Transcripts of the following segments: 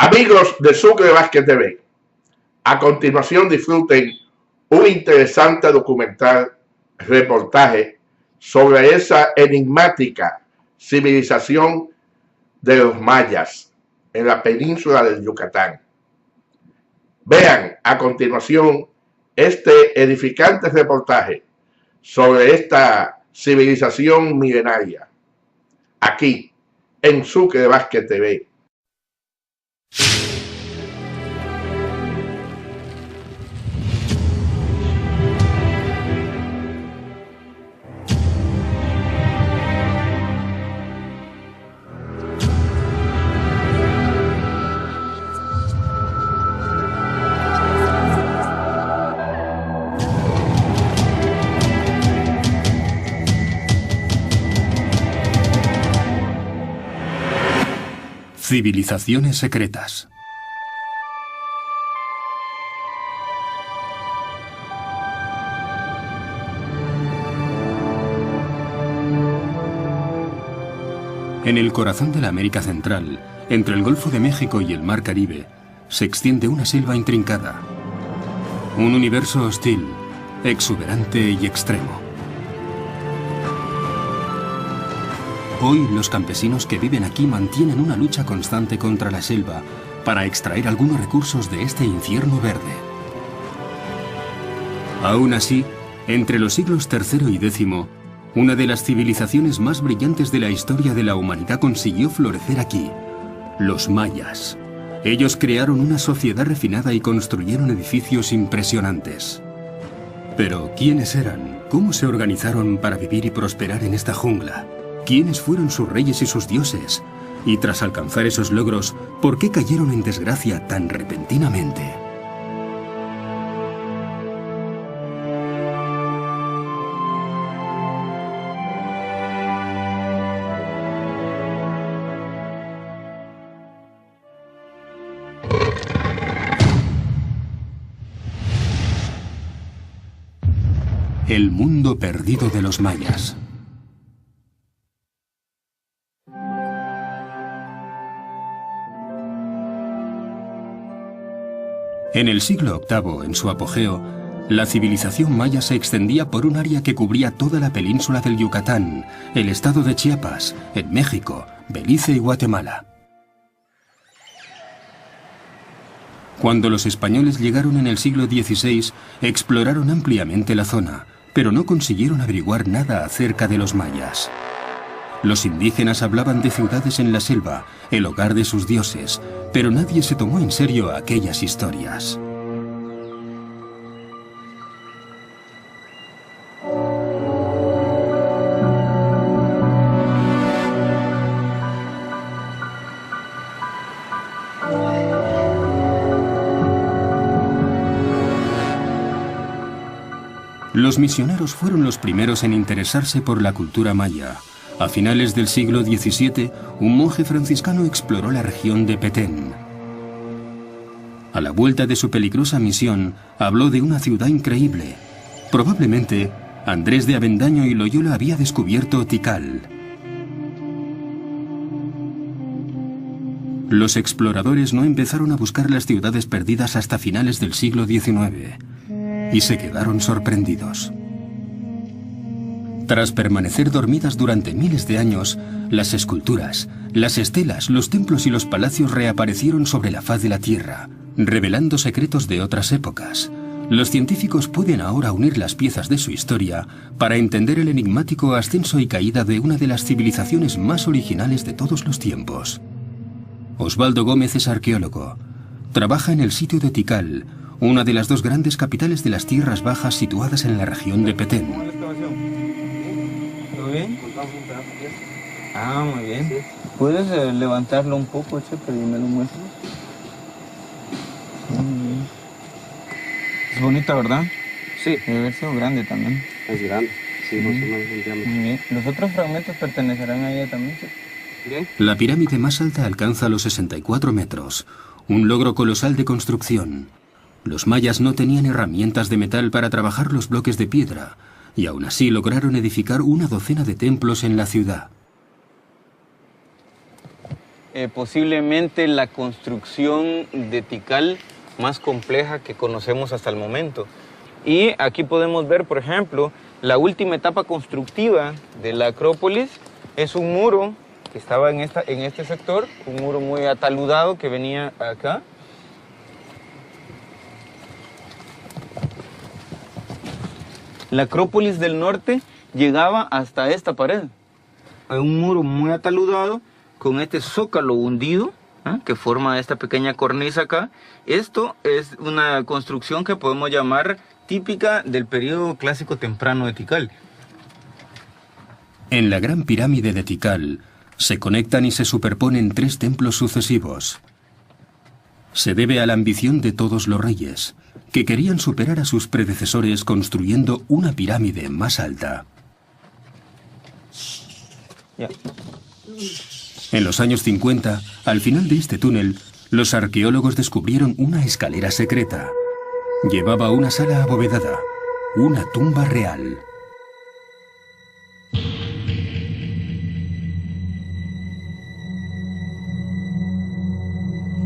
Amigos de Sucre Vázquez TV, a continuación disfruten un interesante reportaje sobre esa enigmática civilización de los mayas en la península del Yucatán. Vean a continuación este edificante reportaje sobre esta civilización milenaria, aquí en Sucre Vázquez TV. Civilizaciones secretas. En el corazón de la América Central, entre el Golfo de México y el Mar Caribe, se extiende una selva intrincada. Un universo hostil, exuberante y extremo. Hoy, los campesinos que viven aquí mantienen una lucha constante contra la selva para extraer algunos recursos de este infierno verde. Aún así, entre los siglos III y X, una de las civilizaciones más brillantes de la historia de la humanidad consiguió florecer aquí: los mayas. Ellos crearon una sociedad refinada y construyeron edificios impresionantes. Pero, ¿quiénes eran? ¿Cómo se organizaron para vivir y prosperar en esta jungla? ¿Quiénes fueron sus reyes y sus dioses? Y tras alcanzar esos logros, ¿por qué cayeron en desgracia tan repentinamente? El mundo perdido de los mayas. En el siglo VIII, en su apogeo, la civilización maya se extendía por un área que cubría toda la península del Yucatán, el estado de Chiapas, en México, Belice y Guatemala. Cuando los españoles llegaron en el siglo XVI, exploraron ampliamente la zona, pero no consiguieron averiguar nada acerca de los mayas. Los indígenas hablaban de ciudades en la selva, el hogar de sus dioses, pero nadie se tomó en serio aquellas historias. Los misioneros fueron los primeros en interesarse por la cultura maya. A finales del siglo XVII, un monje franciscano exploró la región de Petén. A la vuelta de su peligrosa misión, habló de una ciudad increíble. Probablemente, Andrés de Avendaño y Loyola había descubierto Tikal. Los exploradores no empezaron a buscar las ciudades perdidas hasta finales del siglo XIX, y se quedaron sorprendidos. Tras permanecer dormidas durante miles de años, las esculturas, las estelas, los templos y los palacios reaparecieron sobre la faz de la Tierra, revelando secretos de otras épocas. Los científicos pueden ahora unir las piezas de su historia para entender el enigmático ascenso y caída de una de las civilizaciones más originales de todos los tiempos. Osvaldo Gómez es arqueólogo. Trabaja en el sitio de Tikal, una de las dos grandes capitales de las tierras bajas situadas en la región de Petén. ¿Bien? Ah, muy bien. ¿Puedes levantarlo un poco, Chepe, y me lo muestras? Muy bien. Es bonita, ¿verdad? Sí. Debe haber sido grande también. Es grande, sí, más o menos en diámetro. Muy bien. ¿Los otros fragmentos pertenecerán a ella también, Chepe? Bien. La pirámide más alta alcanza los 64 metros, un logro colosal de construcción. Los mayas no tenían herramientas de metal para trabajar los bloques de piedra, y aún así lograron edificar una docena de templos en la ciudad. posiblemente la construcción de Tikal más compleja que conocemos hasta el momento. Y aquí podemos ver, por ejemplo, la última etapa constructiva de la Acrópolis es un muro que estaba en este sector, un muro muy ataludado que venía acá. La Acrópolis del norte llegaba hasta esta pared. Hay un muro muy ataludado con este zócalo hundido, que forma esta pequeña cornisa acá. Esto es una construcción que podemos llamar típica del periodo clásico temprano de Tikal. En la Gran Pirámide de Tikal se conectan y se superponen 3 templos sucesivos. Se debe a la ambición de todos los reyes, que querían superar a sus predecesores construyendo una pirámide más alta. En los años 50, al final de este túnel, los arqueólogos descubrieron una escalera secreta. Llevaba a una sala abovedada, una tumba real.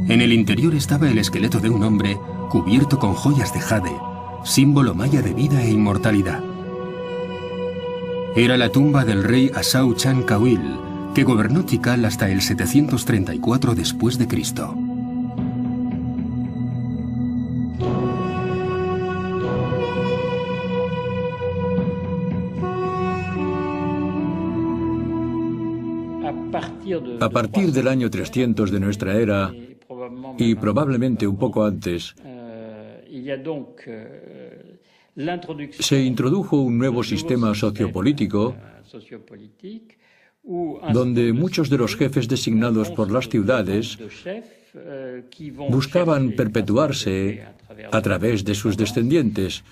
En el interior estaba el esqueleto de un hombre cubierto con joyas de jade, símbolo maya de vida e inmortalidad. Era la tumba del rey Asau Chan Kawil, que gobernó Tikal hasta el 734 después de Cristo. A partir del año 300 de nuestra era, y probablemente un poco antes, se introdujo un nuevo sistema sociopolítico donde muchos de los jefes designados por las ciudades buscaban perpetuarse a través de sus descendientes,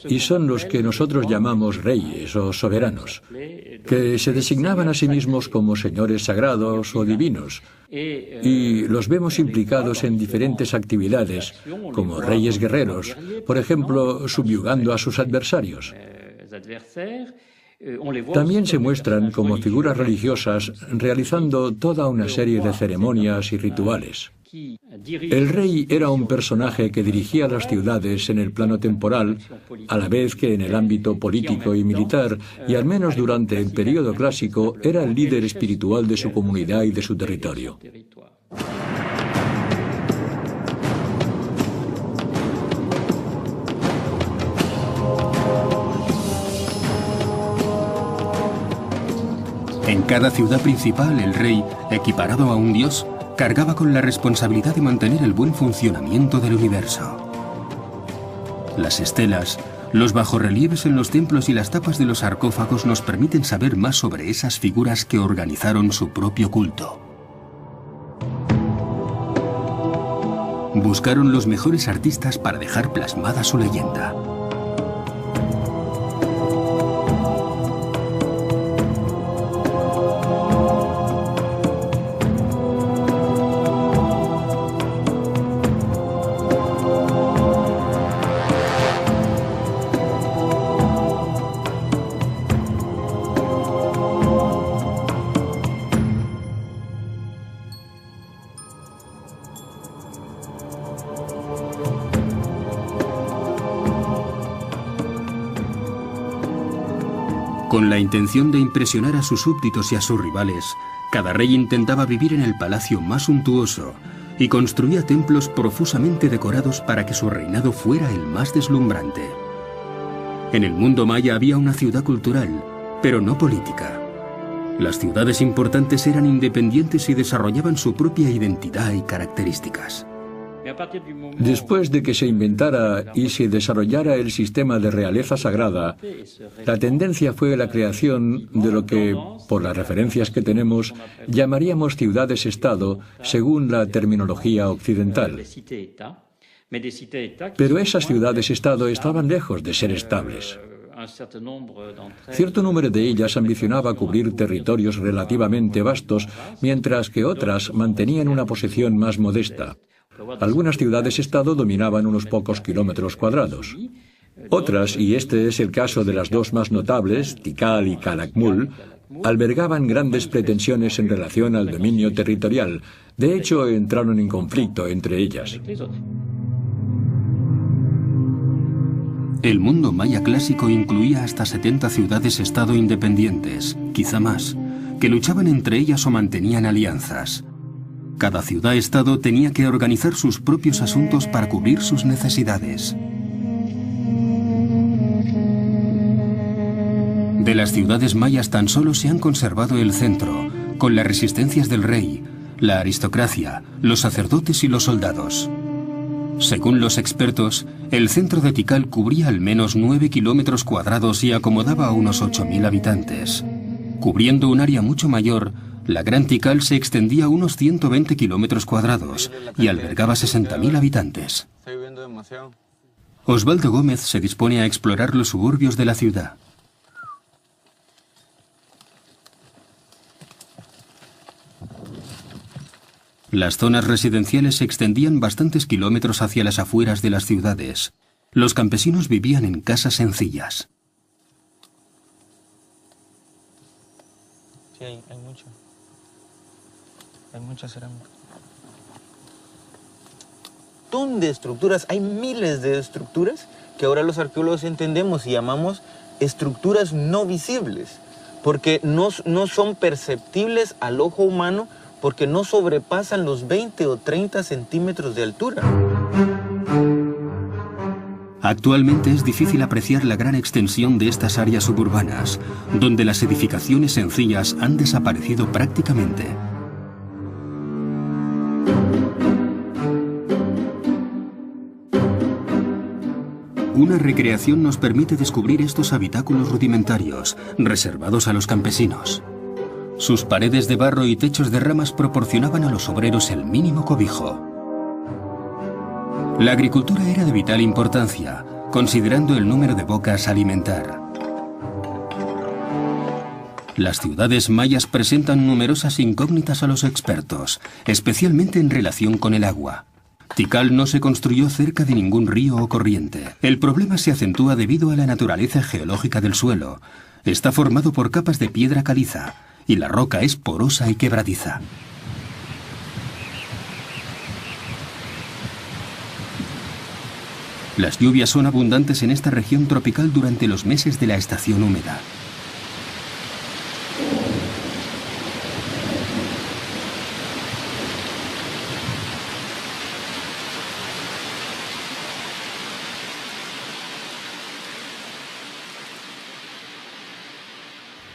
y son los que nosotros llamamos reyes o soberanos, que se designaban a sí mismos como señores sagrados o divinos, y los vemos implicados en diferentes actividades, como reyes guerreros, por ejemplo, subyugando a sus adversarios. También se muestran como figuras religiosas realizando toda una serie de ceremonias y rituales. El rey era un personaje que dirigía las ciudades en el plano temporal, a la vez que en el ámbito político y militar, y al menos durante el período clásico era el líder espiritual de su comunidad y de su territorio. En cada ciudad principal, el rey, equiparado a un dios, cargaba con la responsabilidad de mantener el buen funcionamiento del universo. Las estelas, los bajorrelieves en los templos y las tapas de los sarcófagos nos permiten saber más sobre esas figuras que organizaron su propio culto. Buscaron los mejores artistas para dejar plasmada su leyenda. Con la intención de impresionar a sus súbditos y a sus rivales, cada rey intentaba vivir en el palacio más suntuoso y construía templos profusamente decorados para que su reinado fuera el más deslumbrante. En el mundo maya había una ciudad cultural, pero no política. Las ciudades importantes eran independientes y desarrollaban su propia identidad y características. Después de que se inventara y se desarrollara el sistema de realeza sagrada, la tendencia fue la creación de lo que, por las referencias que tenemos, llamaríamos ciudades-estado según la terminología occidental. Pero esas ciudades-estado estaban lejos de ser estables. Cierto número de ellas ambicionaba cubrir territorios relativamente vastos, mientras que otras mantenían una posición más modesta. Algunas ciudades-estado dominaban unos pocos kilómetros cuadrados. Otras, y este es el caso de las dos más notables, Tikal y Calakmul, albergaban grandes pretensiones en relación al dominio territorial, De hecho, entraron en conflicto entre ellas. El mundo maya clásico incluía hasta 70 ciudades-estado independientes, quizá más, que luchaban entre ellas o mantenían alianzas. Cada ciudad-estado tenía que organizar sus propios asuntos para cubrir sus necesidades. De las ciudades mayas tan solo se han conservado el centro, con las resistencias del rey, la aristocracia, los sacerdotes y los soldados. Según los expertos, el centro de Tikal cubría al menos 9 kilómetros cuadrados y acomodaba a unos 8.000 habitantes. Cubriendo un área mucho mayor, la Gran Tikal se extendía a unos 120 kilómetros cuadrados y albergaba 60.000 habitantes. Osvaldo Gómez se dispone a explorar los suburbios de la ciudad. Las zonas residenciales se extendían bastantes kilómetros hacia las afueras de las ciudades. Los campesinos vivían en casas sencillas. Sí, hay mucho. Hay mucha cerámica. Un montón de estructuras, hay miles de estructuras que ahora los arqueólogos entendemos y llamamos estructuras no visibles, porque no son perceptibles al ojo humano, porque no sobrepasan los 20 o 30 centímetros de altura. Actualmente es difícil apreciar la gran extensión de estas áreas suburbanas, donde las edificaciones sencillas han desaparecido prácticamente. Una recreación nos permite descubrir estos habitáculos rudimentarios, reservados a los campesinos. Sus paredes de barro y techos de ramas proporcionaban a los obreros el mínimo cobijo. La agricultura era de vital importancia, considerando el número de bocas a alimentar. Las ciudades mayas presentan numerosas incógnitas a los expertos, especialmente en relación con el agua. Tikal no se construyó cerca de ningún río o corriente. El problema se acentúa debido a la naturaleza geológica del suelo. Está formado por capas de piedra caliza, y la roca es porosa y quebradiza. Las lluvias son abundantes en esta región tropical durante los meses de la estación húmeda.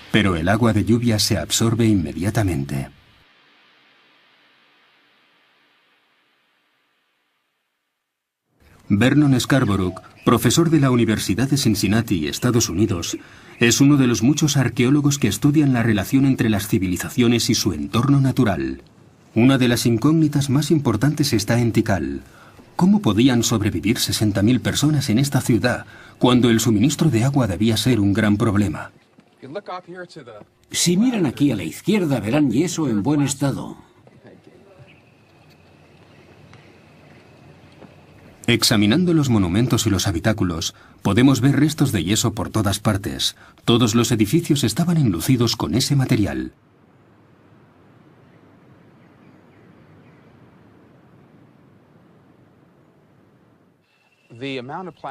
Pero el agua de lluvia se absorbe inmediatamente. Vernon Scarborough, profesor de la Universidad de Cincinnati, Estados Unidos, es uno de los muchos arqueólogos que estudian la relación entre las civilizaciones y su entorno natural. Una de las incógnitas más importantes está en Tikal. ¿Cómo podían sobrevivir 60.000 personas en esta ciudad cuando el suministro de agua debía ser un gran problema? Si miran aquí a la izquierda verán yeso en buen estado. Examinando los monumentos y los habitáculos, podemos ver restos de yeso por todas partes. Todos los edificios estaban enlucidos con ese material.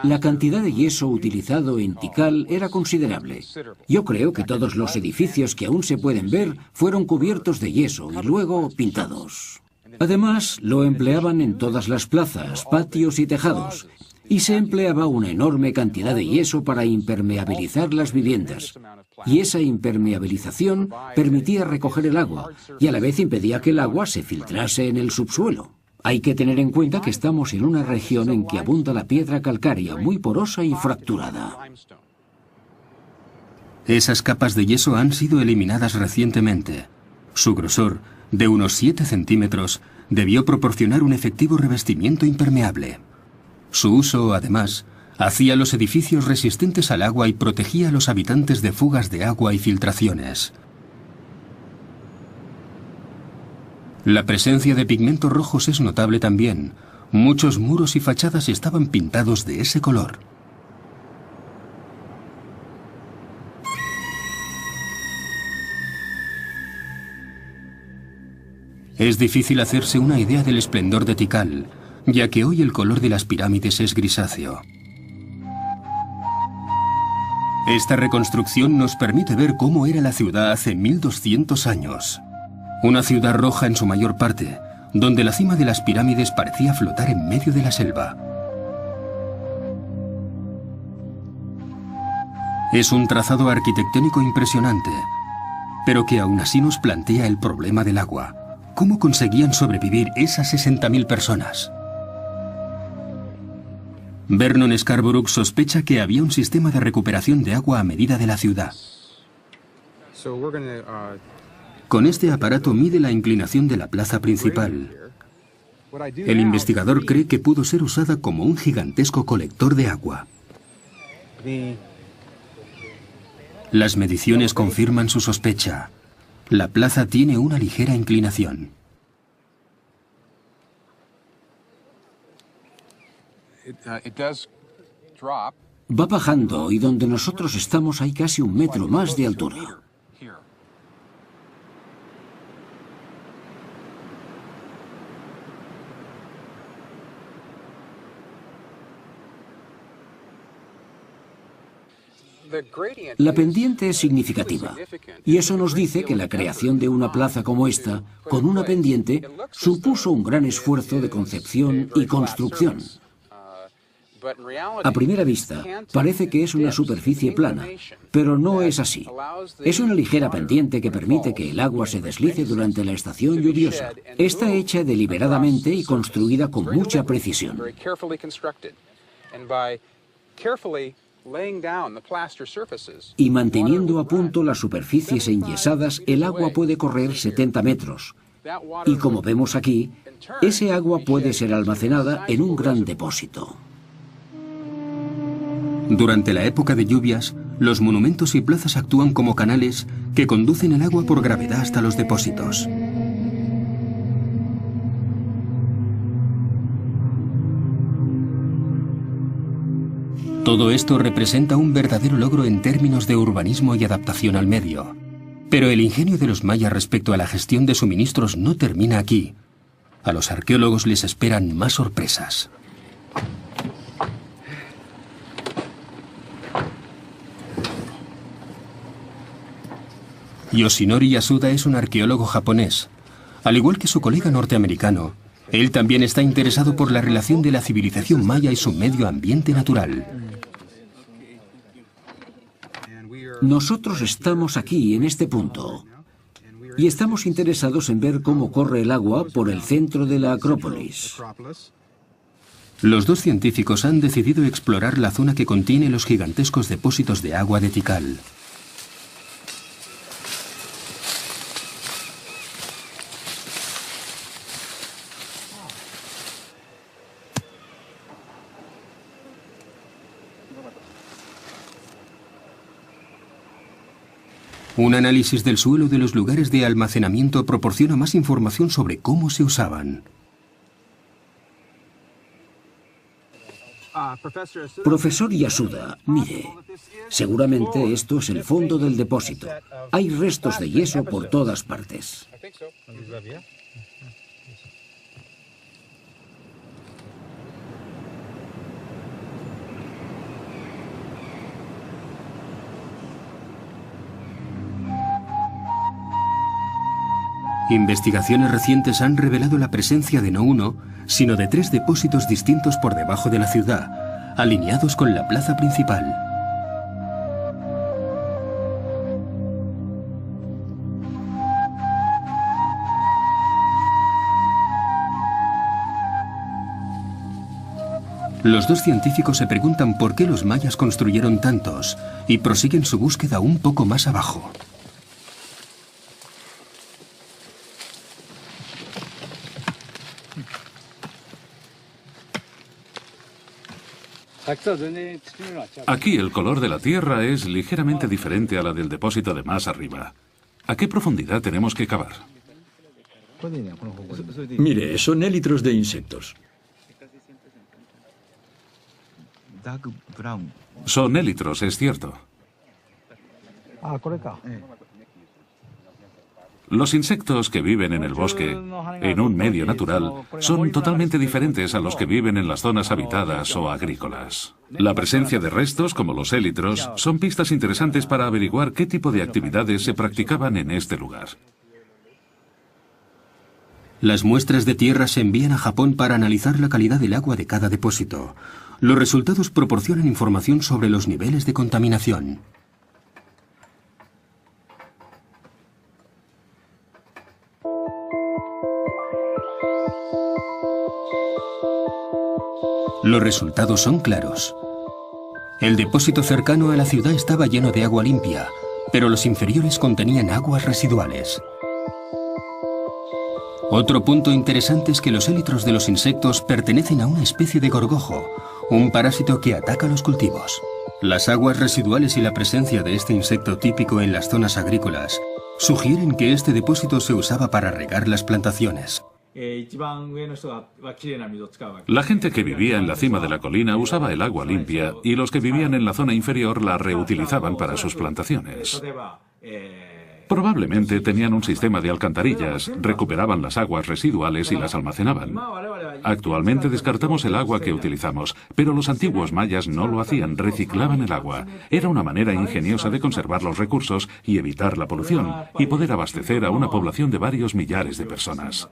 La cantidad de yeso utilizado en Tikal era considerable. Yo creo que todos los edificios que aún se pueden ver fueron cubiertos de yeso y luego pintados. Además, lo empleaban en todas las plazas, patios y tejados, y se empleaba una enorme cantidad de yeso para impermeabilizar las viviendas. Y esa impermeabilización permitía recoger el agua, y a la vez impedía que el agua se filtrase en el subsuelo. Hay que tener en cuenta que estamos en una región en que abunda la piedra calcárea muy porosa y fracturada. Esas capas de yeso han sido eliminadas recientemente. Su grosor, de unos 7 centímetros, debió proporcionar un efectivo revestimiento impermeable. Su uso, además, hacía los edificios resistentes al agua y protegía a los habitantes de fugas de agua y filtraciones. La presencia de pigmentos rojos es notable también. Muchos muros y fachadas estaban pintados de ese color. Es difícil hacerse una idea del esplendor de Tikal, ya que hoy el color de las pirámides es grisáceo. Esta reconstrucción nos permite ver cómo era la ciudad hace 1200 años. Una ciudad roja en su mayor parte, donde la cima de las pirámides parecía flotar en medio de la selva. Es un trazado arquitectónico impresionante, pero que aún así nos plantea el problema del agua. ¿Cómo conseguían sobrevivir esas 60.000 personas? Vernon Scarborough sospecha que había un sistema de recuperación de agua a medida de la ciudad. Con este aparato mide la inclinación de la plaza principal. El investigador cree que pudo ser usada como un gigantesco colector de agua. Las mediciones confirman su sospecha. La plaza tiene una ligera inclinación. Va bajando y donde nosotros estamos hay casi 1 metro más de altura. La pendiente es significativa, y eso nos dice que la creación de una plaza como esta, con una pendiente, supuso un gran esfuerzo de concepción y construcción. A primera vista, parece que es una superficie plana, pero no es así. Es una ligera pendiente que permite que el agua se deslice durante la estación lluviosa. Está hecha deliberadamente y construida con mucha precisión. Y manteniendo a punto las superficies enyesadas, el agua puede correr 70 metros. Y como vemos aquí, ese agua puede ser almacenada en un gran depósito. Durante la época de lluvias, los monumentos y plazas actúan como canales que conducen el agua por gravedad hasta los depósitos. Todo esto representa un verdadero logro en términos de urbanismo y adaptación al medio. Pero el ingenio de los mayas respecto a la gestión de suministros no termina aquí. A los arqueólogos les esperan más sorpresas. Yoshinori Yasuda es un arqueólogo japonés. Al igual que su colega norteamericano, él también está interesado por la relación de la civilización maya y su medio ambiente natural. Nosotros estamos aquí, en este punto, y estamos interesados en ver cómo corre el agua por el centro de la Acrópolis. Los dos científicos han decidido explorar la zona que contiene los gigantescos depósitos de agua de Tikal. Un análisis del suelo de los lugares de almacenamiento proporciona más información sobre cómo se usaban. Profesor Yasuda, mire, seguramente esto es el fondo del depósito. Hay restos de yeso por todas partes. Investigaciones recientes han revelado la presencia de no uno, sino de 3 depósitos distintos por debajo de la ciudad, alineados con la plaza principal. Los dos científicos se preguntan por qué los mayas construyeron tantos y prosiguen su búsqueda un poco más abajo. Aquí el color de la tierra es ligeramente diferente a la del depósito de más arriba. ¿A qué profundidad tenemos que cavar? Mire, son élitros de insectos. Son élitros, es cierto. Los insectos que viven en el bosque, en un medio natural, son totalmente diferentes a los que viven en las zonas habitadas o agrícolas. La presencia de restos, como los élitros, son pistas interesantes para averiguar qué tipo de actividades se practicaban en este lugar. Las muestras de tierra se envían a Japón para analizar la calidad del agua de cada depósito. Los resultados proporcionan información sobre los niveles de contaminación. Los resultados son claros. El depósito cercano a la ciudad estaba lleno de agua limpia, pero los inferiores contenían aguas residuales. Otro punto interesante es que los élitros de los insectos pertenecen a una especie de gorgojo, un parásito que ataca los cultivos. Las aguas residuales y la presencia de este insecto típico en las zonas agrícolas sugieren que este depósito se usaba para regar las plantaciones. La gente que vivía en la cima de la colina usaba el agua limpia y los que vivían en la zona inferior la reutilizaban para sus plantaciones. Probablemente tenían un sistema de alcantarillas, recuperaban las aguas residuales y las almacenaban. Actualmente descartamos el agua que utilizamos, pero los antiguos mayas no lo hacían, reciclaban el agua. Era una manera ingeniosa de conservar los recursos y evitar la polución, y poder abastecer a una población de varios millares de personas.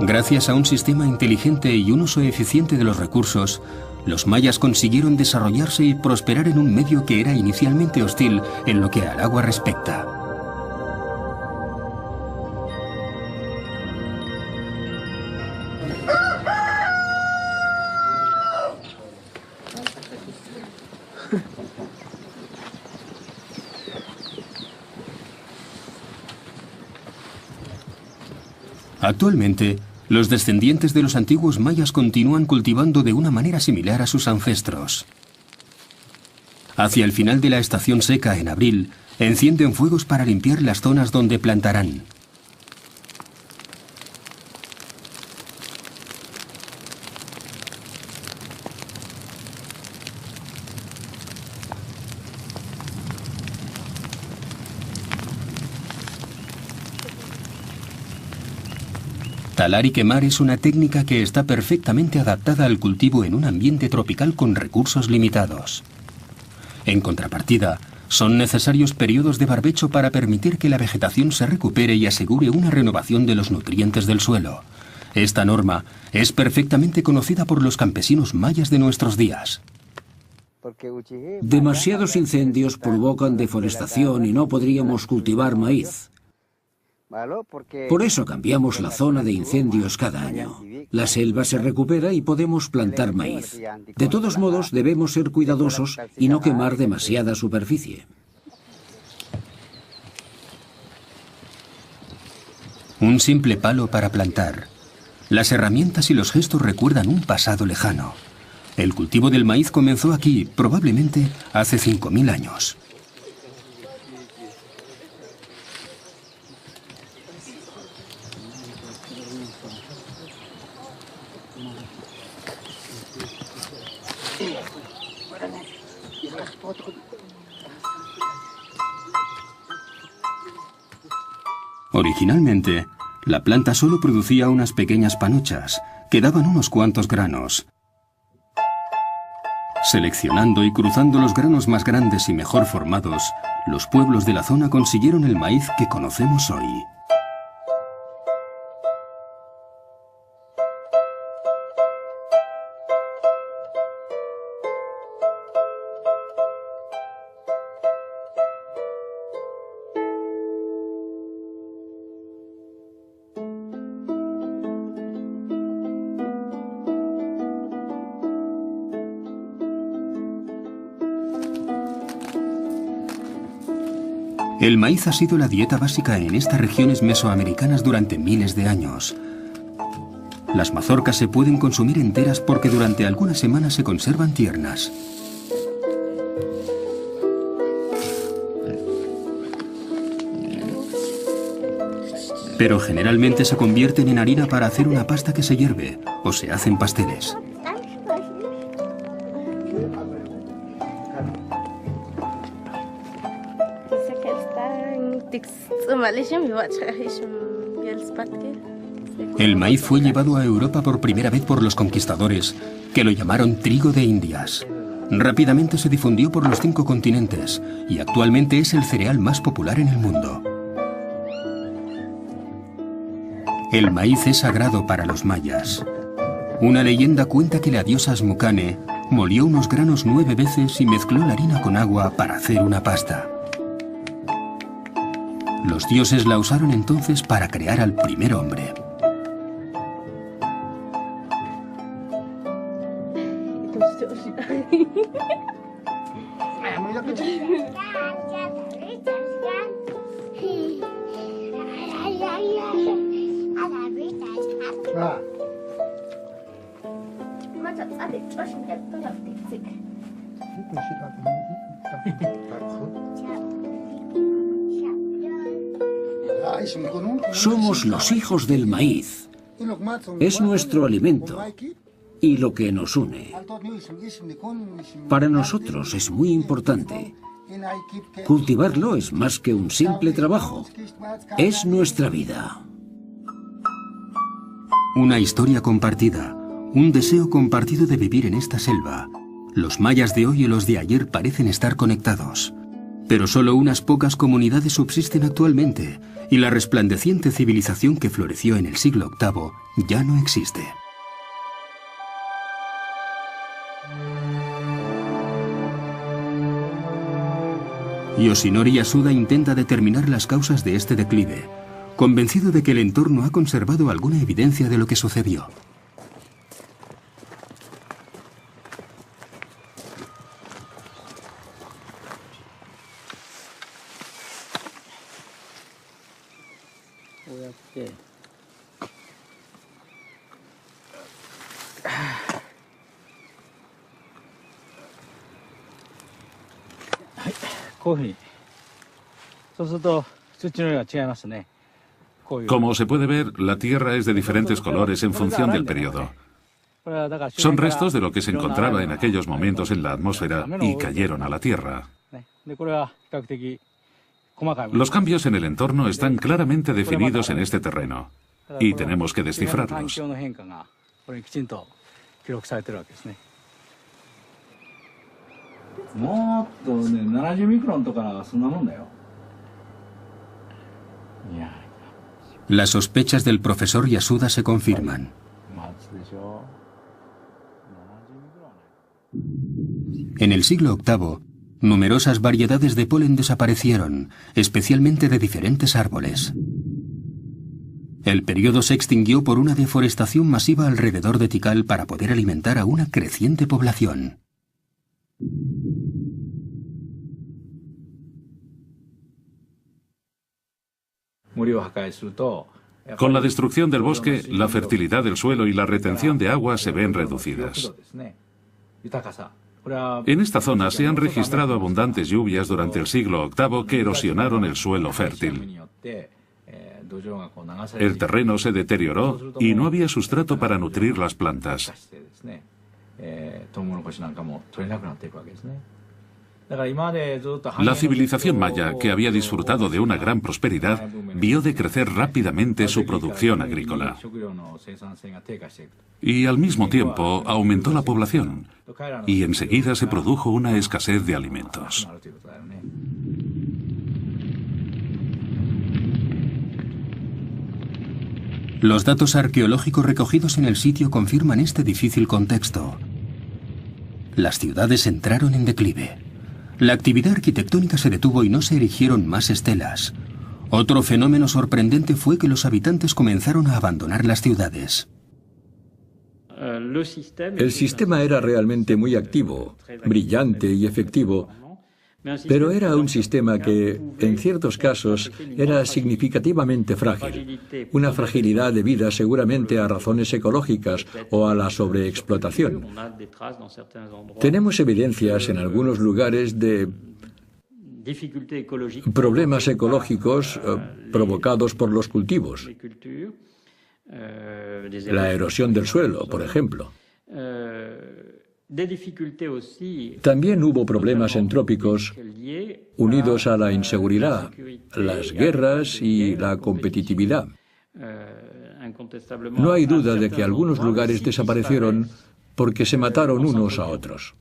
Gracias a un sistema inteligente y un uso eficiente de los recursos, los mayas consiguieron desarrollarse y prosperar en un medio que era inicialmente hostil en lo que al agua respecta. Actualmente, los descendientes de los antiguos mayas continúan cultivando de una manera similar a sus ancestros. Hacia el final de la estación seca, en abril, encienden fuegos para limpiar las zonas donde plantarán. Talar y quemar es una técnica que está perfectamente adaptada al cultivo en un ambiente tropical con recursos limitados. En contrapartida, son necesarios periodos de barbecho para permitir que la vegetación se recupere y asegure una renovación de los nutrientes del suelo. Esta norma es perfectamente conocida por los campesinos mayas de nuestros días. Demasiados incendios provocan deforestación y no podríamos cultivar maíz. Por eso cambiamos la zona de incendios cada año. La selva se recupera y podemos plantar maíz. De todos modos, debemos ser cuidadosos y no quemar demasiada superficie. Un simple palo para plantar. Las herramientas y los gestos recuerdan un pasado lejano. El cultivo del maíz comenzó aquí, probablemente hace 5000 años. Originalmente, la planta solo producía unas pequeñas panochas, que daban unos cuantos granos. Seleccionando y cruzando los granos más grandes y mejor formados, los pueblos de la zona consiguieron el maíz que conocemos hoy. El maíz ha sido la dieta básica en estas regiones mesoamericanas durante miles de años. Las mazorcas se pueden consumir enteras porque durante algunas semanas se conservan tiernas. Pero generalmente se convierten en harina para hacer una pasta que se hierve, o se hacen pasteles. El maíz fue llevado a Europa por primera vez por los conquistadores, que lo llamaron trigo de Indias. Rápidamente se difundió por los 5 continentes y actualmente es el cereal más popular en el mundo. El maíz es sagrado para los mayas. Una leyenda cuenta que la diosa Smukane molió unos granos 9 veces y mezcló la harina con agua para hacer una pasta. Los dioses la usaron entonces para crear al primer hombre. Somos los hijos del maíz. Es nuestro alimento y lo que nos une. Para nosotros es muy importante. Cultivarlo es más que un simple trabajo. Es nuestra vida. Una historia compartida, un deseo compartido de vivir en esta selva. Los mayas de hoy y los de ayer parecen estar conectados. Pero solo unas pocas comunidades subsisten actualmente y la resplandeciente civilización que floreció en el siglo VIII ya no existe. Yoshinori Yasuda intenta determinar las causas de este declive, convencido de que el entorno ha conservado alguna evidencia de lo que sucedió. Como se puede ver, la tierra es de diferentes colores en función del periodo. Son restos de lo que se encontraba en aquellos momentos en la atmósfera y cayeron a la tierra. Los cambios en el entorno están claramente definidos en este terreno y tenemos que descifrarlos. Las sospechas del profesor Yasuda se confirman. En el siglo VIII, numerosas variedades de polen desaparecieron, especialmente de diferentes árboles. El periodo se extinguió por una deforestación masiva alrededor de Tikal para poder alimentar a una creciente población. Con la destrucción del bosque, la fertilidad del suelo y la retención de agua se ven reducidas. En esta zona se han registrado abundantes lluvias durante el siglo VIII que erosionaron el suelo fértil. El terreno se deterioró y no había sustrato para nutrir las plantas. La civilización maya, que había disfrutado de una gran prosperidad, vio decrecer rápidamente su producción agrícola. Y al mismo tiempo aumentó la población, y enseguida se produjo una escasez de alimentos. Los datos arqueológicos recogidos en el sitio confirman este difícil contexto. Las ciudades entraron en declive. La actividad arquitectónica se detuvo y no se erigieron más estelas. Otro fenómeno sorprendente fue que los habitantes comenzaron a abandonar las ciudades. El sistema era realmente muy activo, brillante y efectivo, pero era un sistema que, en ciertos casos, era significativamente frágil. Una fragilidad debida seguramente a razones ecológicas o a la sobreexplotación. Tenemos evidencias en algunos lugares de problemas ecológicos provocados por los cultivos. La erosión del suelo, por ejemplo. También hubo problemas entrópicos unidos a la inseguridad, las guerras y la competitividad. No hay duda de que algunos lugares desaparecieron porque se mataron unos a otros.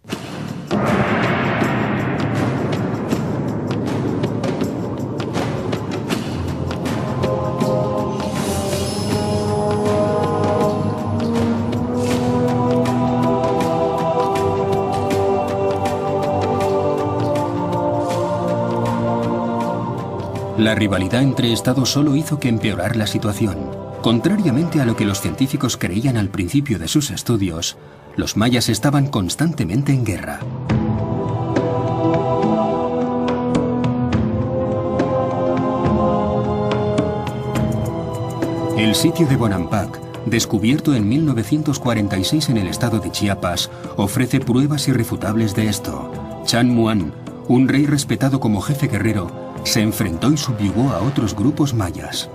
La rivalidad entre estados solo hizo que empeorar la situación. Contrariamente a lo que los científicos creían al principio de sus estudios, los mayas estaban constantemente en guerra. El sitio de Bonampak, descubierto en 1946 en el estado de Chiapas, ofrece pruebas irrefutables de esto. Chan Muan, un rey respetado como jefe guerrero, se enfrentó y subyugó a otros grupos mayas.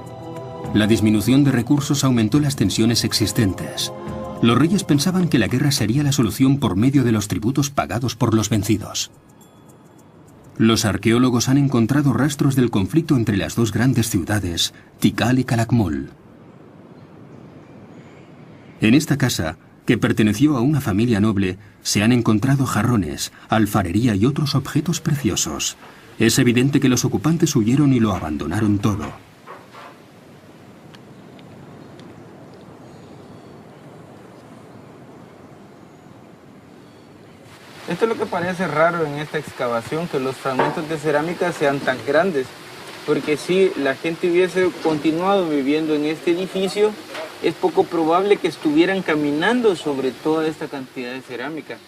La disminución de recursos aumentó las tensiones existentes. Los reyes pensaban que la guerra sería la solución por medio de los tributos pagados por los vencidos. Los arqueólogos han encontrado rastros del conflicto entre las dos grandes ciudades, Tikal y Calakmul. En esta casa, que perteneció a una familia noble, se han encontrado jarrones, alfarería y otros objetos preciosos. Es evidente que los ocupantes huyeron y lo abandonaron todo. Esto es lo que parece raro en esta excavación, que los fragmentos de cerámica sean tan grandes, porque si la gente hubiese continuado viviendo en este edificio, es poco probable que estuvieran caminando sobre toda esta cantidad de cerámica.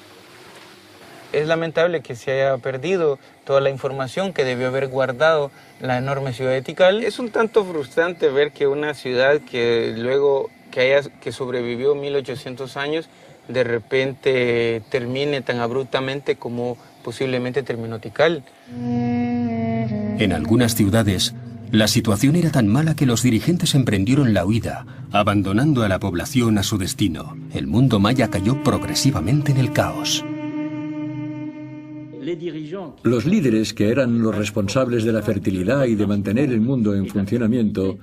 Es lamentable que se haya perdido toda la información que debió haber guardado la enorme ciudad de Tikal. Es un tanto frustrante ver que una ciudad que luego que sobrevivió 1800 años, de repente termine tan abruptamente como posiblemente terminó Tikal. En algunas ciudades, la situación era tan mala que los dirigentes emprendieron la huida, abandonando a la población a su destino. El mundo maya cayó progresivamente en el caos. Los líderes, que eran los responsables de la fertilidad y de mantener el mundo en funcionamiento,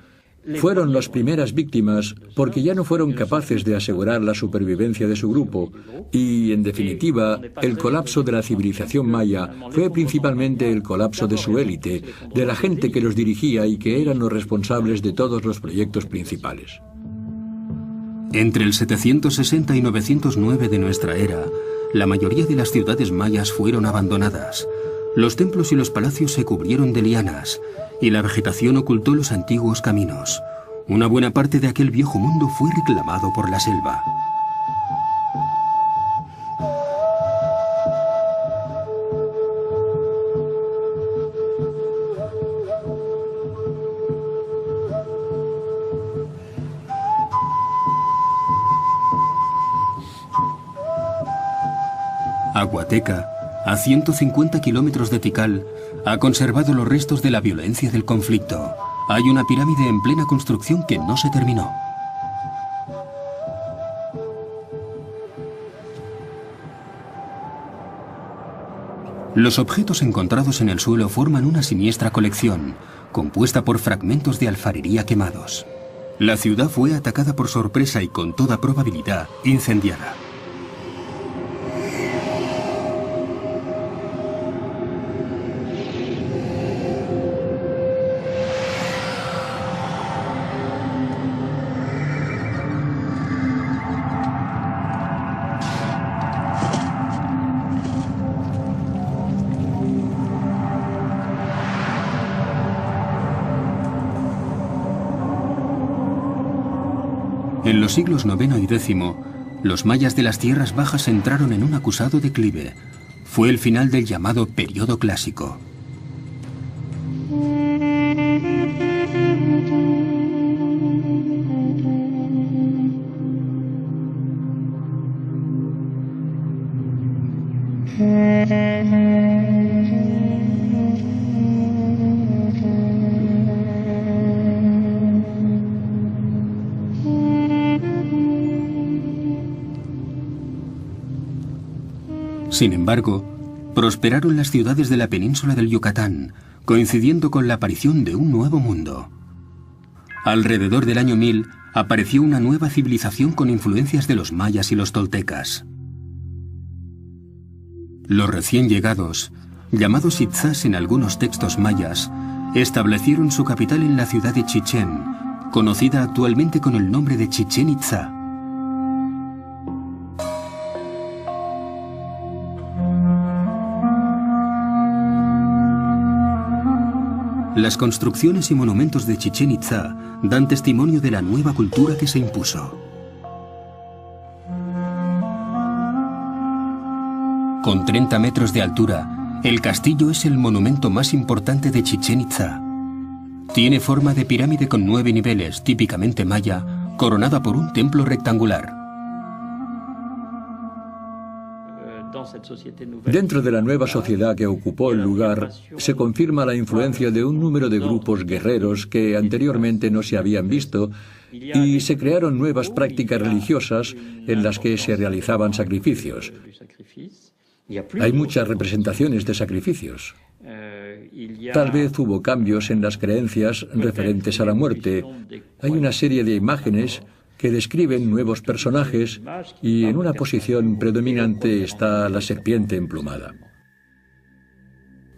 fueron las primeras víctimas porque ya no fueron capaces de asegurar la supervivencia de su grupo y, en definitiva, el colapso de la civilización maya fue principalmente el colapso de su élite, de la gente que los dirigía y que eran los responsables de todos los proyectos principales. Entre el 760 y 909 de nuestra era, la mayoría de las ciudades mayas fueron abandonadas. Los templos y los palacios se cubrieron de lianas, y la vegetación ocultó los antiguos caminos. Una buena parte de aquel viejo mundo fue reclamado por la selva. Aguateca, a 150 kilómetros de Tikal, ha conservado los restos de la violencia del conflicto. Hay una pirámide en plena construcción que no se terminó. Los objetos encontrados en el suelo forman una siniestra colección, compuesta por fragmentos de alfarería quemados. La ciudad fue atacada por sorpresa y, con toda probabilidad, incendiada. En los siglos IX y X, los mayas de las tierras bajas entraron en un acusado declive. Fue el final del llamado Período Clásico. Sin embargo, prosperaron las ciudades de la península del Yucatán, coincidiendo con la aparición de un nuevo mundo. Alrededor del año 1000 apareció una nueva civilización con influencias de los mayas y los toltecas. Los recién llegados, llamados Itzás en algunos textos mayas, establecieron su capital en la ciudad de Chichén, conocida actualmente con el nombre de Chichén Itzá. Las construcciones y monumentos de Chichén Itzá dan testimonio de la nueva cultura que se impuso. Con 30 metros de altura, el castillo es el monumento más importante de Chichén Itzá. Tiene forma de pirámide con 9 niveles, típicamente maya, coronada por un templo rectangular. Dentro de la nueva sociedad que ocupó el lugar, se confirma la influencia de un número de grupos guerreros que anteriormente no se habían visto y se crearon nuevas prácticas religiosas en las que se realizaban sacrificios. Hay muchas representaciones de sacrificios. Tal vez hubo cambios en las creencias referentes a la muerte. Hay una serie de imágenes que describen nuevos personajes y en una posición predominante está la serpiente emplumada.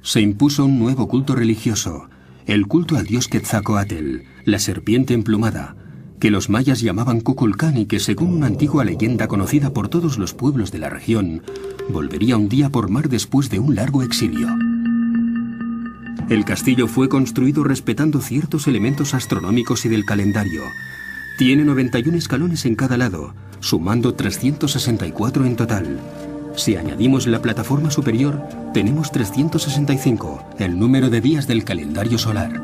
Se impuso un nuevo culto religioso, el culto al dios Quetzalcóatl, la serpiente emplumada, que los mayas llamaban Kukulcán y que, según una antigua leyenda conocida por todos los pueblos de la región, volvería un día por mar después de un largo exilio. El castillo fue construido respetando ciertos elementos astronómicos y del calendario. Tiene 91 escalones en cada lado, sumando 364 en total. Si añadimos la plataforma superior, tenemos 365, el número de días del calendario solar.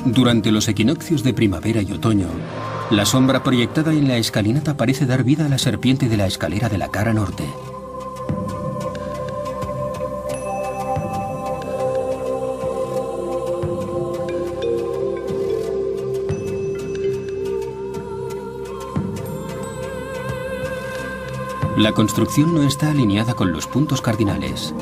Durante los equinoccios de primavera y otoño, la sombra proyectada en la escalinata parece dar vida a la serpiente de la escalera de la cara norte. La construcción no está alineada con los puntos cardinales.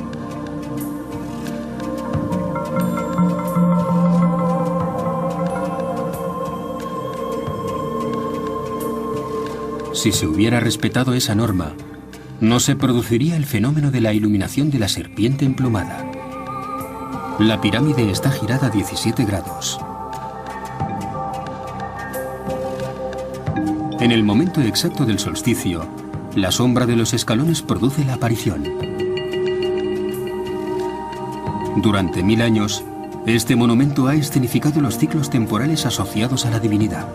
Si se hubiera respetado esa norma, no se produciría el fenómeno de la iluminación de la serpiente emplumada. La pirámide está girada a 17 grados. En el momento exacto del solsticio, la sombra de los escalones produce la aparición. Durante 1000 años, este monumento ha escenificado los ciclos temporales asociados a la divinidad.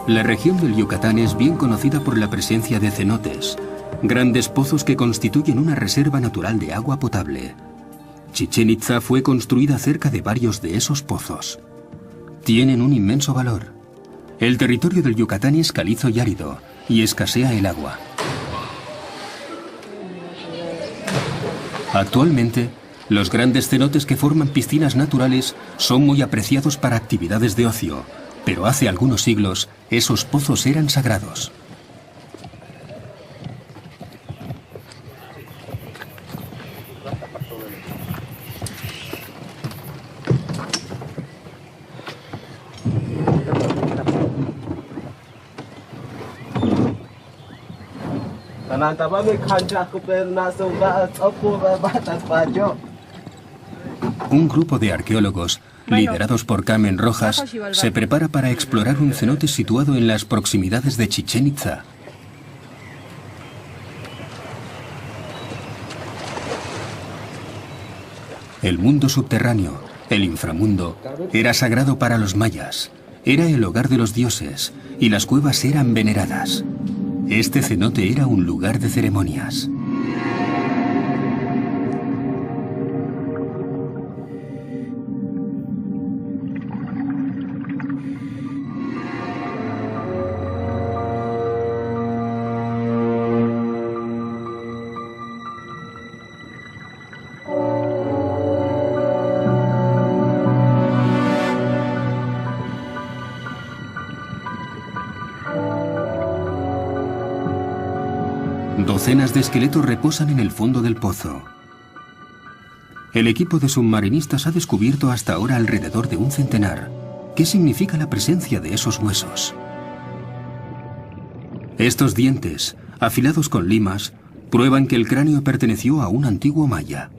La región del Yucatán es bien conocida por la presencia de cenotes, grandes pozos que constituyen una reserva natural de agua potable. Chichén Itzá fue construida cerca de varios de esos pozos. Tienen un inmenso valor. El territorio del Yucatán es calizo y árido, y escasea el agua. Actualmente, los grandes cenotes que forman piscinas naturales son muy apreciados para actividades de ocio, pero hace algunos siglos esos pozos eran sagrados. Un grupo de arqueólogos, liderados por Carmen Rojas, se prepara para explorar un cenote situado en las proximidades de Chichén Itzá. El mundo subterráneo, el inframundo, era sagrado para los mayas. Era el hogar de los dioses y las cuevas eran veneradas. Este cenote era un lugar de ceremonias. Docenas de esqueletos reposan en el fondo del pozo. El equipo de submarinistas ha descubierto hasta ahora alrededor de un centenar. ¿Qué significa la presencia de esos huesos? Estos dientes, afilados con limas, prueban que el cráneo perteneció a un antiguo maya.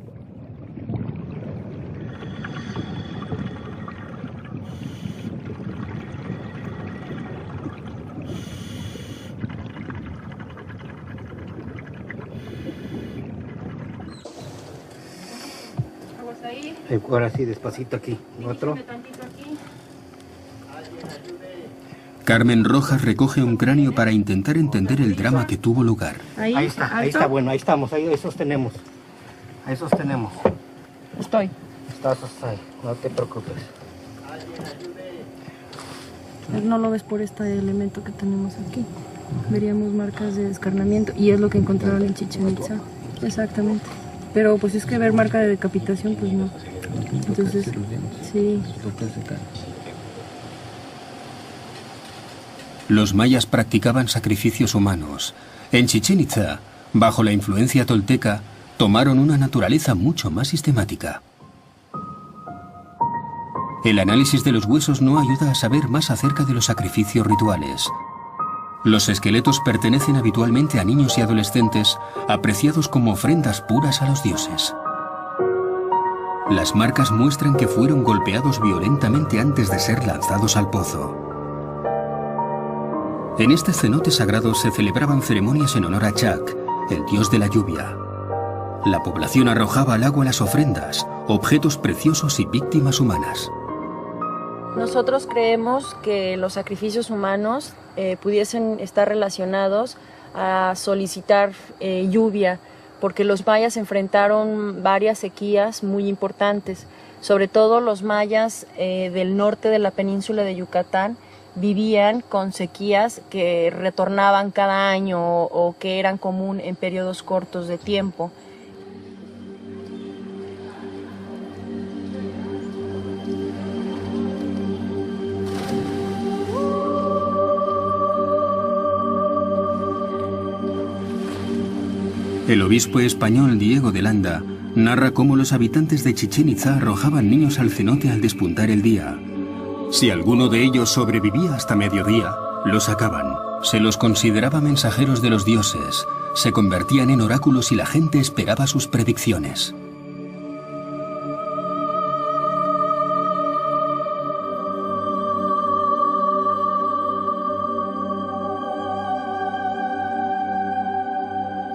Ahora sí, despacito aquí. Otro. Carmen Rojas recoge un cráneo para intentar entender el drama que tuvo lugar. Ahí está, bueno, ahí estamos, ahí sostenemos. Ahí sostenemos. Estoy. Estás ahí, no te preocupes. No lo ves por este elemento que tenemos aquí. Veríamos marcas de descarnamiento y es lo que encontraron en Chichén Itzá. Exactamente. Pero pues es que ver marca de decapitación, pues no. Entonces, sí. Los mayas practicaban sacrificios humanos. En Chichén Itzá, bajo la influencia tolteca, tomaron una naturaleza mucho más sistemática. El análisis de los huesos no ayuda a saber más acerca de los sacrificios rituales. Los esqueletos pertenecen habitualmente a niños y adolescentes, apreciados como ofrendas puras a los dioses. Las marcas muestran que fueron golpeados violentamente antes de ser lanzados al pozo. En este cenote sagrado se celebraban ceremonias en honor a Chak, el dios de la lluvia. La población arrojaba al agua las ofrendas, objetos preciosos y víctimas humanas. Nosotros creemos que los sacrificios humanos pudiesen estar relacionados a solicitar lluvia, porque los mayas enfrentaron varias sequías muy importantes. Sobre todo los mayas del norte de la península de Yucatán vivían con sequías que retornaban cada año o que eran común en periodos cortos de tiempo. El obispo español Diego de Landa narra cómo los habitantes de Chichén Itzá arrojaban niños al cenote al despuntar el día. Si alguno de ellos sobrevivía hasta mediodía, los sacaban. Se los consideraba mensajeros de los dioses, se convertían en oráculos y la gente esperaba sus predicciones.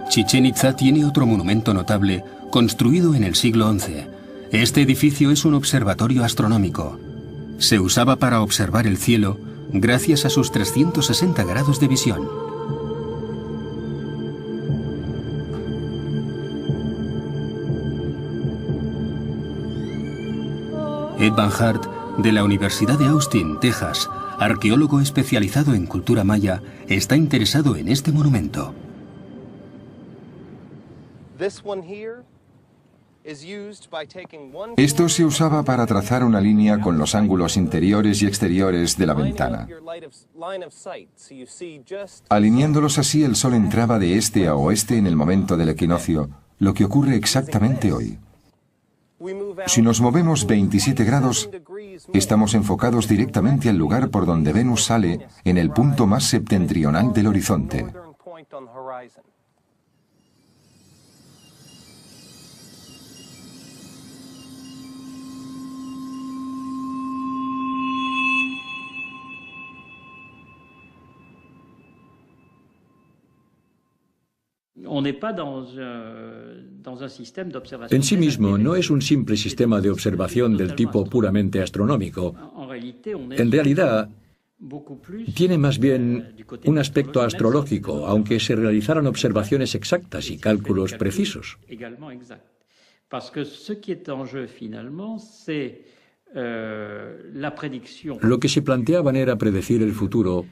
Chichén Itzá tiene otro monumento notable, construido en el siglo XI. Este edificio es un observatorio astronómico. Se usaba para observar el cielo gracias a sus 360 grados de visión. Ed Van Hart, de la Universidad de Austin, Texas, arqueólogo especializado en cultura maya, está interesado en este monumento. Esto se usaba para trazar una línea con los ángulos interiores y exteriores de la ventana. Alineándolos así, el sol entraba de este a oeste en el momento del equinoccio, lo que ocurre exactamente hoy. Si nos movemos 27 grados, estamos enfocados directamente al lugar por donde Venus sale en el punto más septentrional del horizonte. En sí mismo no es un simple sistema de observación del tipo puramente astronómico. En realidad, tiene más bien un aspecto astrológico, aunque se realizaran observaciones exactas y cálculos precisos. Lo que se planteaban era predecir el futuro,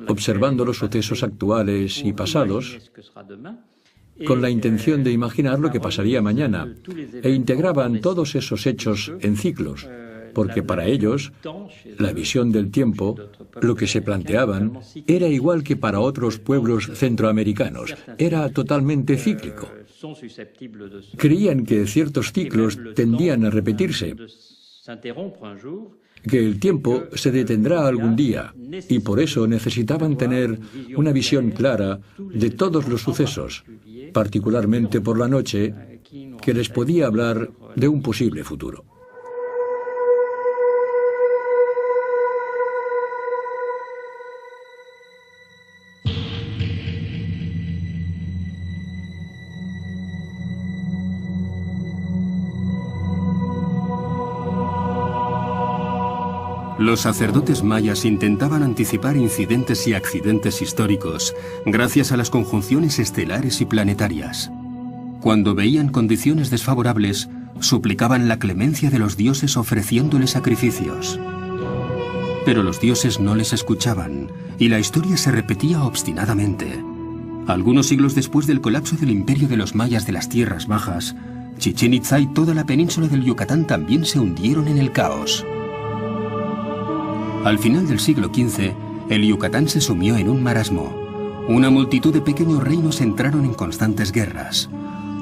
observando los sucesos actuales y pasados, con la intención de imaginar lo que pasaría mañana, e integraban todos esos hechos en ciclos, porque para ellos, la visión del tiempo, lo que se planteaban, era igual que para otros pueblos centroamericanos, era totalmente cíclico. Creían que ciertos ciclos tendían a repetirse, que el tiempo se detendrá algún día, y por eso necesitaban tener una visión clara de todos los sucesos, particularmente por la noche, que les podía hablar de un posible futuro. Los sacerdotes mayas intentaban anticipar incidentes y accidentes históricos gracias a las conjunciones estelares y planetarias. Cuando veían condiciones desfavorables, suplicaban la clemencia de los dioses ofreciéndoles sacrificios. Pero los dioses no les escuchaban, y la historia se repetía obstinadamente. Algunos siglos después del colapso del imperio de los mayas de las Tierras Bajas, Chichén Itzá y toda la península del Yucatán también se hundieron en el caos. Al final del siglo XV, el Yucatán se sumió en un marasmo. Una multitud de pequeños reinos entraron en constantes guerras.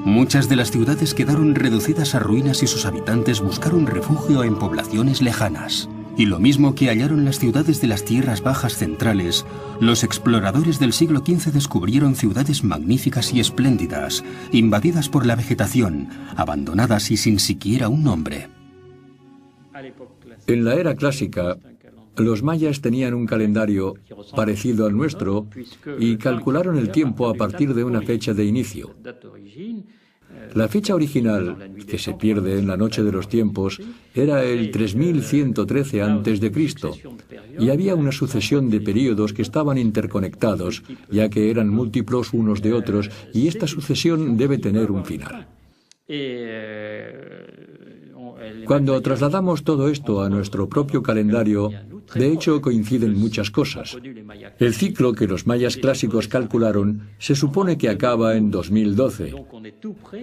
Muchas de las ciudades quedaron reducidas a ruinas y sus habitantes buscaron refugio en poblaciones lejanas. Y lo mismo que hallaron las ciudades de las tierras bajas centrales, los exploradores del siglo XV descubrieron ciudades magníficas y espléndidas, invadidas por la vegetación, abandonadas y sin siquiera un nombre. En la era clásica, los mayas tenían un calendario parecido al nuestro y calcularon el tiempo a partir de una fecha de inicio. La fecha original, que se pierde en la noche de los tiempos, era el 3113 a.C., y había una sucesión de períodos que estaban interconectados, ya que eran múltiplos unos de otros, y esta sucesión debe tener un final. Cuando trasladamos todo esto a nuestro propio calendario, de hecho coinciden muchas cosas. El ciclo que los mayas clásicos calcularon se supone que acaba en 2012,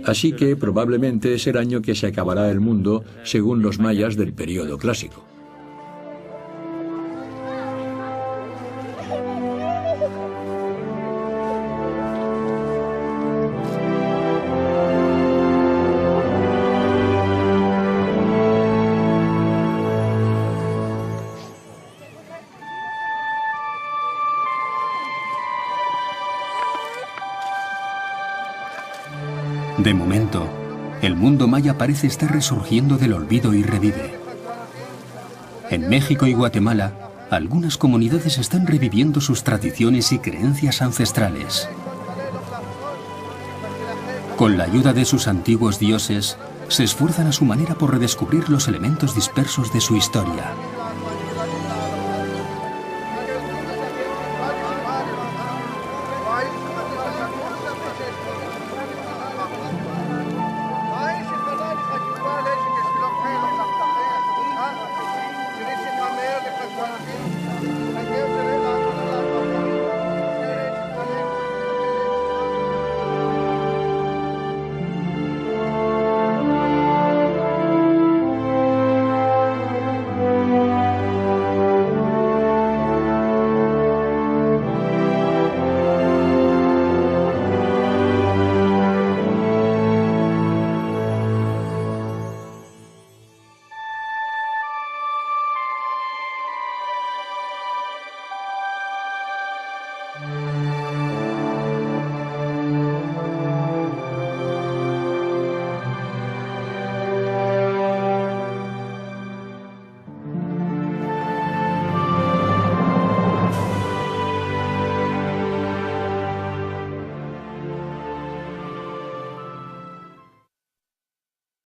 así que probablemente es el año que se acabará el mundo según los mayas del período clásico. De momento, el mundo maya parece estar resurgiendo del olvido y revive. En México y Guatemala, algunas comunidades están reviviendo sus tradiciones y creencias ancestrales. Con la ayuda de sus antiguos dioses, se esfuerzan a su manera por redescubrir los elementos dispersos de su historia.